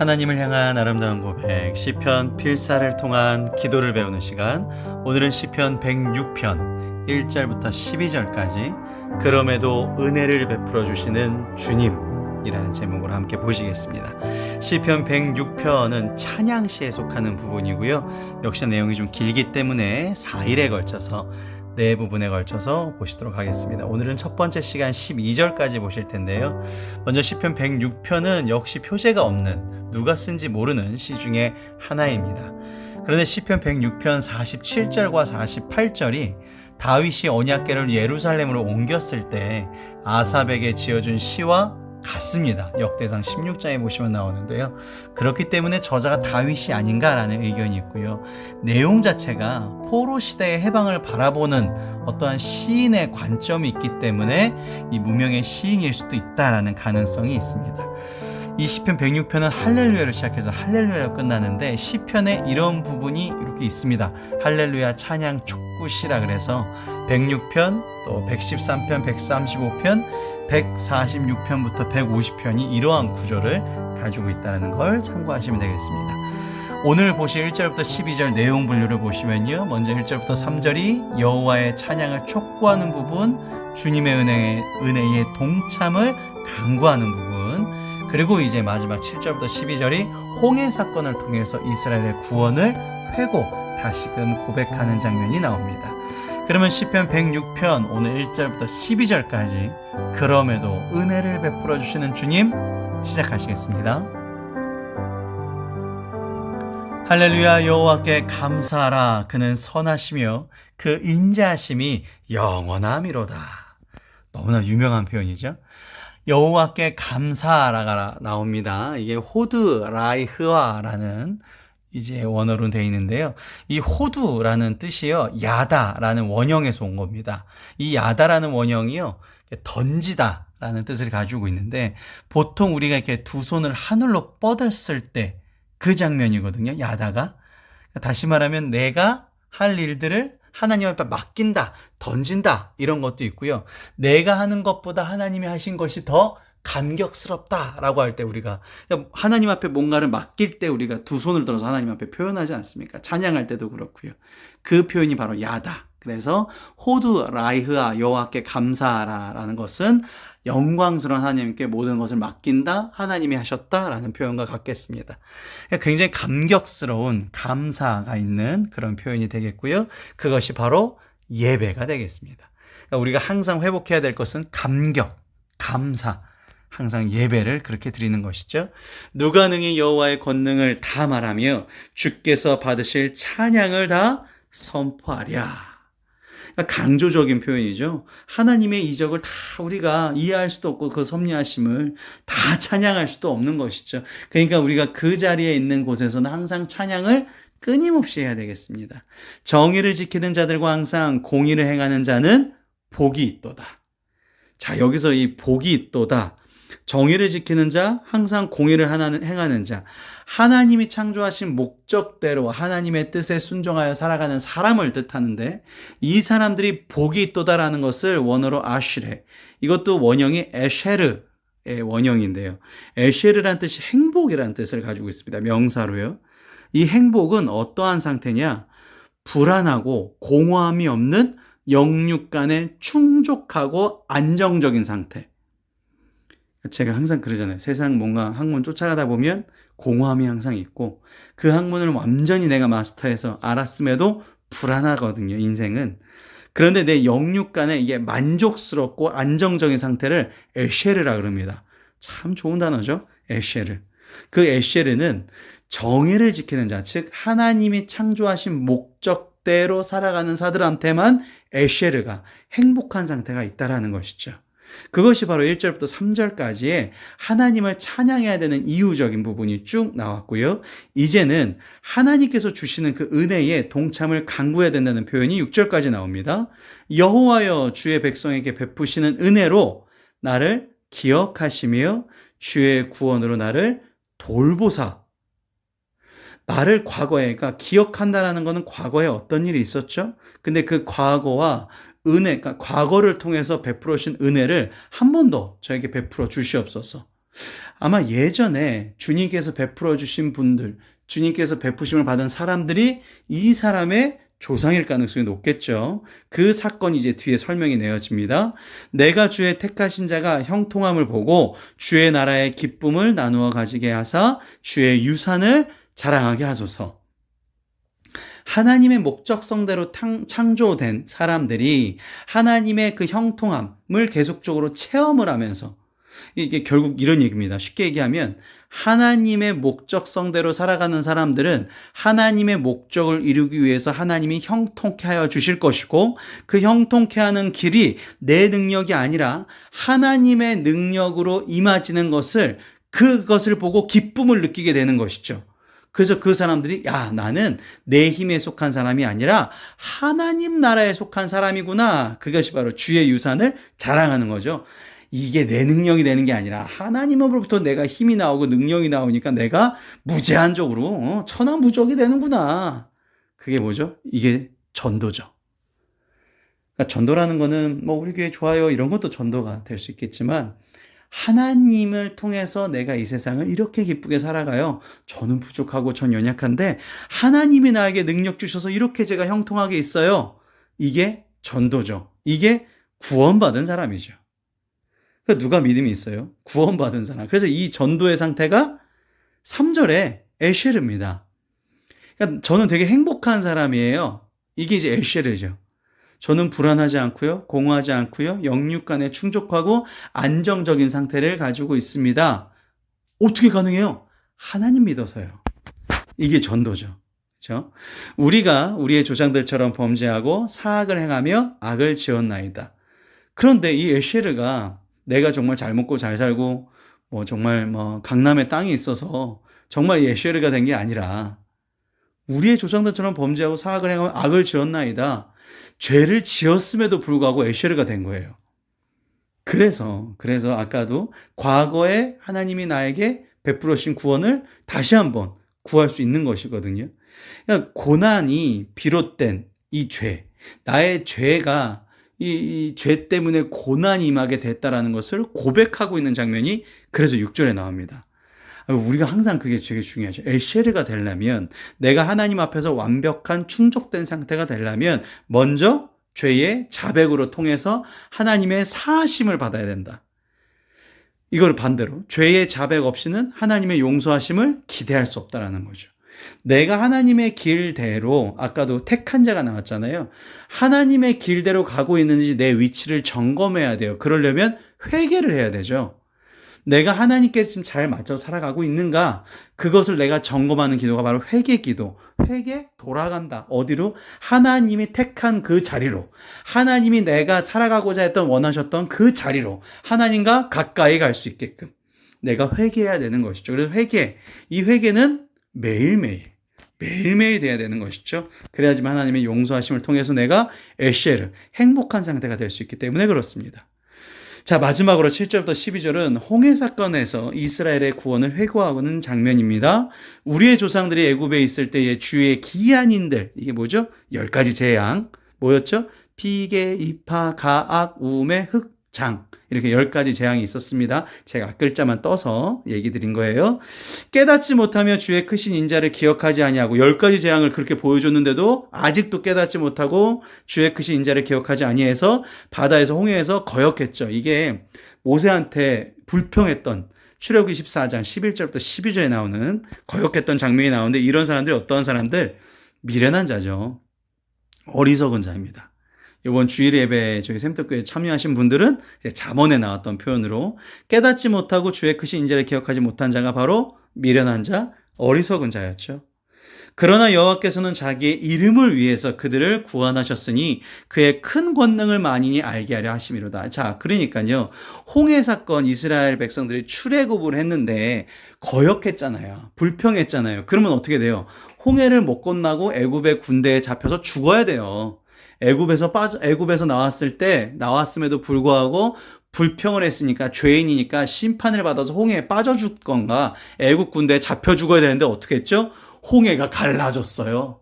하나님을 향한 아름다운 고백, 시편 필사를 통한 기도를 배우는 시간. 오늘은 시편 106편 1절부터 12절까지 그럼에도 은혜를 베풀어 주시는 주님이라는 제목으로 함께 보시겠습니다. 시편 106편은 찬양시에 속하는 부분이고요. 역시 내용이 좀 길기 때문에 4일에 걸쳐서 네 부분에 걸쳐서 보시도록 하겠습니다. 오늘은 첫 번째 시간 12절까지 보실 텐데요. 먼저 시편 106편은 역시 표제가 없는, 누가 쓴지 모르는 시 중에 하나입니다. 그런데 시편 106편 47절과 48절이 다윗이 언약궤를 예루살렘으로 옮겼을 때 아삽에게 지어준 시와 같습니다. 역대상 16장에 보시면 나오는데요. 그렇기 때문에 저자가 다윗이 아닌가라는 의견이 있고요. 내용 자체가 포로 시대의 해방을 바라보는 어떠한 시인의 관점이 있기 때문에 이 무명의 시인일 수도 있다라는 가능성이 있습니다. 이 시편 106편은 할렐루야로 시작해서 할렐루야로 끝나는데 시편에 이런 부분이 이렇게 있습니다. 할렐루야 찬양 촉구시라 그래서 106편, 또 113편, 135편, 146편부터 150편이 이러한 구조를 가지고 있다는 걸 참고하시면 되겠습니다. 오늘 보실 1절부터 12절 내용 분류를 보시면요. 먼저 1절부터 3절이 여호와의 찬양을 촉구하는 부분, 주님의 은혜의 동참을 강구하는 부분, 그리고 이제 마지막 7절부터 12절이 홍해 사건을 통해서 이스라엘의 구원을 회고 다시금 고백하는 장면이 나옵니다. 그러면 시편 106편 오늘 1절부터 12절까지 그럼에도 은혜를 베풀어 주시는 주님 시작하시겠습니다. 할렐루야. 여호와께 감사하라. 그는 선하시며 그 인자하심이 영원함이로다. 너무나 유명한 표현이죠. 여호와께 감사하라가 나옵니다. 이게 호드라이흐아라는 이제 원어로 되어 있는데요. 이 호두라는 뜻이요, 야다라는 원형에서 온 겁니다. 이 야다라는 원형이요, 던지다라는 뜻을 가지고 있는데 보통 우리가 이렇게 두 손을 하늘로 뻗었을 때 그 장면이거든요. 야다가. 다시 말하면 내가 할 일들을 하나님 앞에 맡긴다, 던진다 이런 것도 있고요. 내가 하는 것보다 하나님이 하신 것이 더 감격스럽다라고 할 때 우리가 하나님 앞에 뭔가를 맡길 때 우리가 두 손을 들어서 하나님 앞에 표현하지 않습니까? 찬양할 때도 그렇고요. 그 표현이 바로 야다. 그래서 호두 라이흐아 여호와께 감사하라라는 것은 영광스러운 하나님께 모든 것을 맡긴다, 하나님이 하셨다라는 표현과 같겠습니다. 굉장히 감격스러운 감사가 있는 그런 표현이 되겠고요. 그것이 바로 예배가 되겠습니다. 우리가 항상 회복해야 될 것은 감격, 감사, 항상 예배를 그렇게 드리는 것이죠. 누가 능히 여호와의 권능을 다 말하며 주께서 받으실 찬양을 다 선포하랴. 강조적인 표현이죠. 하나님의 이적을 다 우리가 이해할 수도 없고 그 섭리하심을 다 찬양할 수도 없는 것이죠. 그러니까 우리가 그 자리에 있는 곳에서는 항상 찬양을 끊임없이 해야 되겠습니다. 정의를 지키는 자들과 항상 공의를 행하는 자는 복이 있도다. 자, 여기서 이 복이 있도다. 정의를 지키는 자, 항상 공의를 행하는 자, 하나님이 창조하신 목적대로 하나님의 뜻에 순종하여 살아가는 사람을 뜻하는데 이 사람들이 복이 있도다라는 것을 원어로 아시레, 이것도 원형이 에쉐르의 원형인데요. 에쉐르라는 뜻이 행복이라는 뜻을 가지고 있습니다. 명사로요. 이 행복은 어떠한 상태냐? 불안하고 공허함이 없는 영육 간의 충족하고 안정적인 상태. 제가 항상 그러잖아요. 세상 뭔가 학문 쫓아가다 보면 공허함이 항상 있고 그 학문을 완전히 내가 마스터해서 알았음에도 불안하거든요, 인생은. 그런데 내 영육 간에 이게 만족스럽고 안정적인 상태를 에쉐르라 그럽니다. 참 좋은 단어죠, 에쉐르. 그 에쉐르는 정의를 지키는 자, 즉 하나님이 창조하신 목적대로 살아가는 사들한테만 에쉐르가 행복한 상태가 있다라는 것이죠. 그것이 바로 1절부터 3절까지의 하나님을 찬양해야 되는 이유적인 부분이 쭉 나왔고요. 이제는 하나님께서 주시는 그 은혜에 동참을 강구해야 된다는 표현이 6절까지 나옵니다. 여호와여 주의 백성에게 베푸시는 은혜로 나를 기억하시며 주의 구원으로 나를 돌보사. 나를 과거에, 그러니까 기억한다라는 것은 과거에 어떤 일이 있었죠? 근데 그 과거와 은혜, 그러니까 과거를 통해서 베풀어 주신 은혜를 한 번 더 저에게 베풀어 주시옵소서. 아마 예전에 주님께서 베풀어 주신 분들, 주님께서 베푸심을 받은 사람들이 이 사람의 조상일 가능성이 높겠죠. 그 사건이 이제 뒤에 설명이 내어집니다. 내가 주의 택하신 자가 형통함을 보고 주의 나라의 기쁨을 나누어 가지게 하사 주의 유산을 자랑하게 하소서. 하나님의 목적성대로 창조된 사람들이 하나님의 그 형통함을 계속적으로 체험을 하면서, 이게 결국 이런 얘기입니다. 쉽게 얘기하면 하나님의 목적성대로 살아가는 사람들은 하나님의 목적을 이루기 위해서 하나님이 형통케 하여 주실 것이고, 그 형통케 하는 길이 내 능력이 아니라 하나님의 능력으로 임하지는 것을, 그것을 보고 기쁨을 느끼게 되는 것이죠. 그래서 그 사람들이 나는 내 힘에 속한 사람이 아니라 하나님 나라에 속한 사람이구나. 그것이 바로 주의 유산을 자랑하는 거죠. 이게 내 능력이 되는 게 아니라 하나님으로부터 내가 힘이 나오고 능력이 나오니까 내가 무제한적으로 천하무적이 되는구나. 그게 뭐죠? 이게 전도죠. 그러니까 전도라는 거는 우리 교회 좋아요 이런 것도 전도가 될 수 있겠지만, 하나님을 통해서 내가 이 세상을 이렇게 기쁘게 살아가요. 저는 부족하고 전 연약한데 하나님이 나에게 능력 주셔서 이렇게 제가 형통하게 있어요. 이게 전도죠. 이게 구원받은 사람이죠. 그러니까 누가 믿음이 있어요? 구원받은 사람. 그래서 이 전도의 상태가 3절에 에쉐르입니다. 그러니까 저는 되게 행복한 사람이에요. 이게 이제 에쉐르죠. 저는 불안하지 않고요, 공허하지 않고요, 영육 간에 충족하고 안정적인 상태를 가지고 있습니다. 어떻게 가능해요? 하나님 믿어서요. 이게 전도죠. 그렇죠? 우리가 우리의 조상들처럼 범죄하고 사악을 행하며 악을 지었나이다. 그런데 이 에쉐르가 내가 정말 잘 먹고 잘 살고 정말 강남에 땅이 있어서 정말 에쉐르가 된 게 아니라, 우리의 조상들처럼 범죄하고 사악을 행하며 악을 지었나이다. 죄를 지었음에도 불구하고 에쉐르가 된 거예요. 그래서 아까도 과거에 하나님이 나에게 베풀어 주신 구원을 다시 한번 구할 수 있는 것이거든요. 그러니까 고난이 비롯된 이 죄, 나의 죄가 이 죄 때문에 고난이 임하게 됐다라는 것을 고백하고 있는 장면이 그래서 6절에 나옵니다. 우리가 항상 그게 되게 중요하죠. 에쉐르가 되려면, 내가 하나님 앞에서 완벽한 충족된 상태가 되려면 먼저 죄의 자백으로 통해서 하나님의 사하심을 받아야 된다. 이걸 반대로 죄의 자백 없이는 하나님의 용서하심을 기대할 수 없다라는 거죠. 내가 하나님의 길대로, 아까도 택한 자가 나왔잖아요. 하나님의 길대로 가고 있는지 내 위치를 점검해야 돼요. 그러려면 회개를 해야 되죠. 내가 하나님께 지금 잘 맞춰 살아가고 있는가? 그것을 내가 점검하는 기도가 바로 회개 기도. 회개 돌아간다. 어디로? 하나님이 택한 그 자리로. 하나님이 내가 살아가고자 했던, 원하셨던 그 자리로. 하나님과 가까이 갈 수 있게끔 내가 회개해야 되는 것이죠. 그래서 이 회개는 매일매일 돼야 되는 것이죠. 그래야지만 하나님의 용서하심을 통해서 내가 에쉐르, 행복한 상태가 될 수 있기 때문에 그렇습니다. 자, 마지막으로 7절부터 12절은 홍해 사건에서 이스라엘의 구원을 회고하고는 장면입니다. 우리의 조상들이 애굽에 있을 때의 주의 기한인들, 이게 뭐죠? 10가지 재앙. 뭐였죠? 피개, 이파, 가악, 우매, 흑, 장. 이렇게 10가지 재앙이 있었습니다. 제가 글자만 떠서 얘기 드린 거예요. 깨닫지 못하며 주의 크신 인자를 기억하지 아니하고, 10가지 재앙을 그렇게 보여줬는데도 아직도 깨닫지 못하고 주의 크신 인자를 기억하지 아니해서 바다에서, 홍해에서 거역했죠. 이게 모세한테 불평했던 출애굽기 14장 11절부터 12절에 나오는 거역했던 장면이 나오는데, 이런 사람들이 어떠한 사람들? 미련한 자죠. 어리석은 자입니다. 이번 주일 예배 저희 샘터교회 참여하신 분들은 잠언에 나왔던 표현으로 깨닫지 못하고 주의 크신 인자를 기억하지 못한 자가 바로 미련한 자, 어리석은 자였죠. 그러나 여호와께서는 자기의 이름을 위해서 그들을 구원하셨으니 그의 큰 권능을 만인이 알게 하려 하심이로다. 자, 그러니까요, 홍해 사건, 이스라엘 백성들이 출애굽을 했는데 거역했잖아요. 불평했잖아요. 그러면 어떻게 돼요? 홍해를 못 건너고 애굽의 군대에 잡혀서 죽어야 돼요. 애굽에서 나왔음에도 불구하고 불평을 했으니까, 죄인이니까 심판을 받아서 홍해에 빠져 죽건가 애굽 군대에 잡혀 죽어야 되는데 어떻게 했죠? 홍해가 갈라졌어요.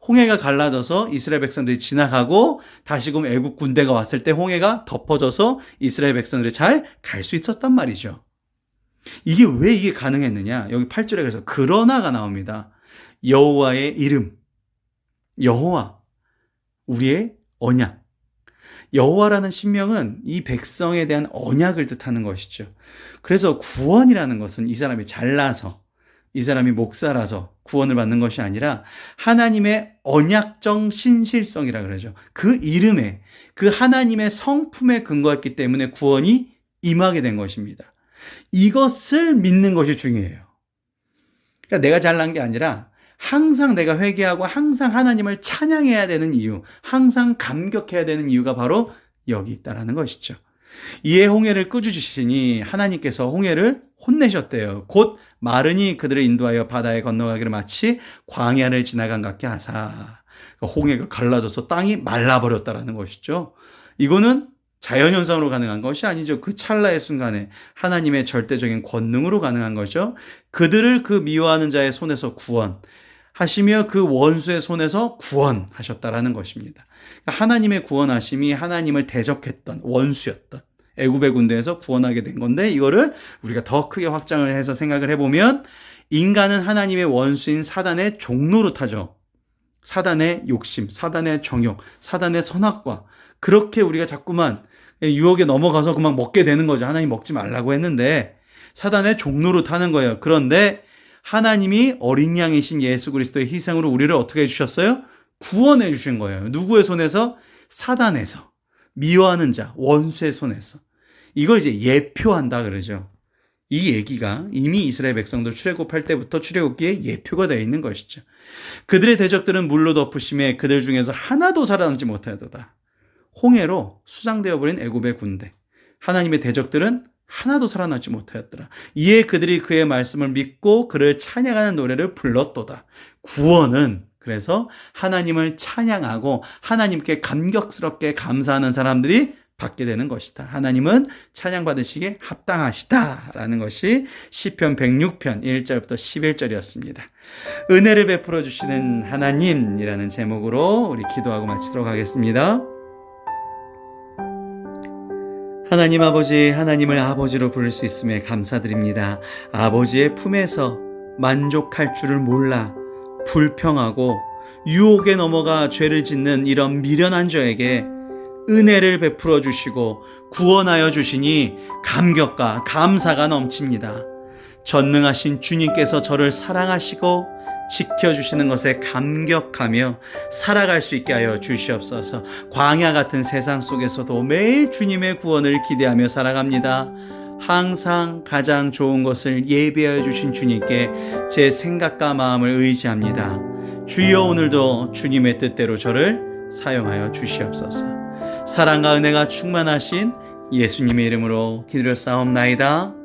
홍해가 갈라져서 이스라엘 백성들이 지나가고 다시금 애굽 군대가 왔을 때 홍해가 덮어져서 이스라엘 백성들이 잘 갈 수 있었단 말이죠. 왜 이게 가능했느냐? 여기 8절에 그래서 그러나가 나옵니다. 여호와의 이름, 여호와, 우리의 언약. 여호와라는 신명은 이 백성에 대한 언약을 뜻하는 것이죠. 그래서 구원이라는 것은 이 사람이 잘나서, 이 사람이 목사라서 구원을 받는 것이 아니라 하나님의 언약적 신실성이라 그러죠. 그 이름에, 그 하나님의 성품에 근거했기 때문에 구원이 임하게 된 것입니다. 이것을 믿는 것이 중요해요. 그러니까 내가 잘난 게 아니라 항상 내가 회개하고 항상 하나님을 찬양해야 되는 이유, 항상 감격해야 되는 이유가 바로 여기 있다라는 것이죠. 이에 홍해를 끄주시니 하나님께서 홍해를 혼내셨대요. 곧 마르니 그들을 인도하여 바다에 건너가기를 마치 광야를 지나간 같게 하사. 홍해가 갈라져서 땅이 말라버렸다라는 것이죠. 이거는 자연현상으로 가능한 것이 아니죠. 그 찰나의 순간에 하나님의 절대적인 권능으로 가능한 거죠. 그들을 그 미워하는 자의 손에서 구원하시며 그 원수의 손에서 구원하셨다라는 것입니다. 하나님의 구원하심이 하나님을 대적했던 원수였던 애굽의 군대에서 구원하게 된 건데, 이거를 우리가 더 크게 확장을 해서 생각을 해보면 인간은 하나님의 원수인 사단의 종노릇하죠. 사단의 욕심, 사단의 정욕, 사단의 선악과, 그렇게 우리가 자꾸만 유혹에 넘어가서 그만 먹게 되는 거죠. 하나님 먹지 말라고 했는데 사단의 종로를 타는 거예요. 그런데 하나님이 어린 양이신 예수 그리스도의 희생으로 우리를 어떻게 해주셨어요? 구원해 주신 거예요. 누구의 손에서? 사단에서. 미워하는 자, 원수의 손에서. 이걸 이제 예표한다 그러죠. 이 얘기가 이미 이스라엘 백성들 출애굽할 때부터 출애굽기에 예표가 되어 있는 것이죠. 그들의 대적들은 물로 덮으심에 그들 중에서 하나도 살아남지 못하도다. 홍해로 수장되어 버린 애굽의 군대, 하나님의 대적들은 하나도 살아나지 못하였더라. 이에 그들이 그의 말씀을 믿고 그를 찬양하는 노래를 불렀도다. 구원은 그래서 하나님을 찬양하고 하나님께 감격스럽게 감사하는 사람들이 받게 되는 것이다. 하나님은 찬양받으시기에 합당하시다라는 것이 시편 106편 1절부터 11절이었습니다. 은혜를 베풀어 주시는 하나님이라는 제목으로 우리 기도하고 마치도록 하겠습니다. 하나님 아버지, 하나님을 아버지로 부를 수 있음에 감사드립니다. 아버지의 품에서 만족할 줄을 몰라 불평하고 유혹에 넘어가 죄를 짓는 이런 미련한 저에게 은혜를 베풀어 주시고 구원하여 주시니 감격과 감사가 넘칩니다. 전능하신 주님께서 저를 사랑하시고 지켜주시는 것에 감격하며 살아갈 수 있게 하여 주시옵소서. 광야 같은 세상 속에서도 매일 주님의 구원을 기대하며 살아갑니다. 항상 가장 좋은 것을 예비하여 주신 주님께 제 생각과 마음을 의지합니다. 주여, 오늘도 주님의 뜻대로 저를 사용하여 주시옵소서. 사랑과 은혜가 충만하신 예수님의 이름으로 기도를 쌓옵나이다.